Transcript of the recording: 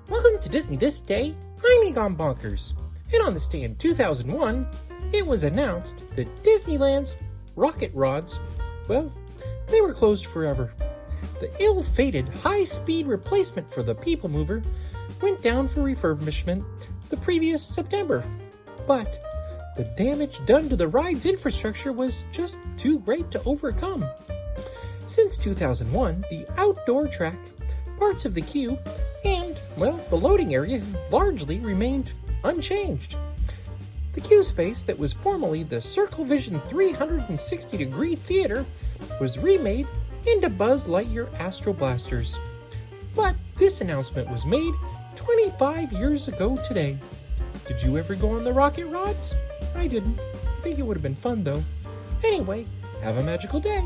Welcome to Disney This Day. I'm Egon Bonkers. And on this day in 2001, it was announced that Disneyland's rocket rods, well, they were closed forever. The ill-fated high-speed replacement for the PeopleMover went down for refurbishment the previous September. But the damage done to the ride's infrastructure was just too great to overcome. Since 2001, the outdoor track, parts of the queue, and, well, the loading area have largely remained unchanged. The queue space that was formerly the Circle Vision 360-degree theater was remade into Buzz Lightyear Astro Blasters. But this announcement was made 25 years ago today. Did you ever go on the rocket rods? I didn't. I think it would have been fun though. Anyway, have a magical day.